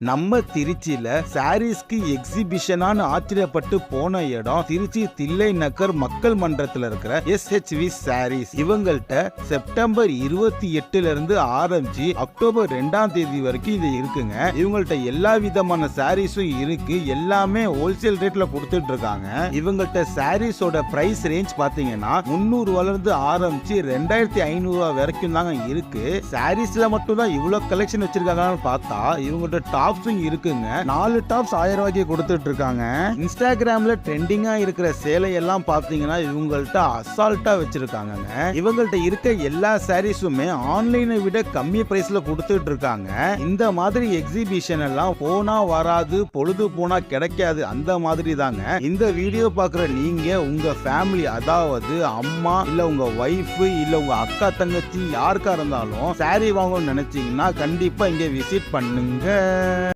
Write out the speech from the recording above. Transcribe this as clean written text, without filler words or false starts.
நம்ம திருச்சியில சாரீஸ்க்கு எக்ஸிபிஷனான ஆச்சரியப்பட்டு போன இடம் திருச்சி தில்லை நகர் மக்கள் மன்றத்துல இருக்கிற SHV சாரீஸ். இவங்கள்ட்ட செப்டம்பர் 28 இருந்து ஆரம்பிச்சு அக்டோபர் 2ஆம் தேதி வரைக்கும் இது இருக்குங்க. இவங்கள்ட்ட எல்லா விதமான சாரீஸும் இருக்கு. எல்லாமே ஹோல்சேல் ரேட்ல கொடுத்துட்டு இருக்காங்க. இவங்கள்ட்ட சாரீஸோட பிரைஸ் ரேஞ்ச் பாத்தீங்கன்னா 300 ரூபாயிலிருந்து ஆரம்பிச்சு 2500 ரூபாய் வரைக்கும் தாங்க இருக்கு. சாரீஸ்ல மட்டும் தான் இவ்வளவு கலெக்ஷன் வச்சிருக்காங்கன்னு பார்த்தா இவங்கள்ட்ட டாப்ஸும் இருக்குங்க. 4 டாப்ஸ் 1000 ரூபாய்க்கு கொடுத்துட்டு இருக்காங்க. இன்ஸ்டாகிராம்ல ட்ரெண்டிங்கா இருக்கிற சேலை எல்லாம் பாத்தீங்கன்னா இவங்கள்ட்ட அசால்ட்டா வச்சிருக்காங்க. இவங்கள்ட்ட இருக்க எல்லா சாரீஸுமே ஆன்லைனை விட கம்மி பிரைஸ்ல கொடுத்துட்டு இருக்காங்க. இந்த மாதிரி எக்ஸிபிஷன் எல்லாம் போனா வராது, பொழுது போனா கிடைக்காது, அந்த மாதிரி தாங்க. இந்த வீடியோ பாக்குற நீங்க உங்க ஃபேமிலி, அதாவது அம்மா இல்ல உங்க வைஃப் இல்ல உங்க அக்கா தங்கச்சி யாருக்கா இருந்தாலும் சாரி வாங்கணும்னு நினைச்சீங்கன்னா கண்டிப்பா இங்க விசிட் பண்ணுங்க.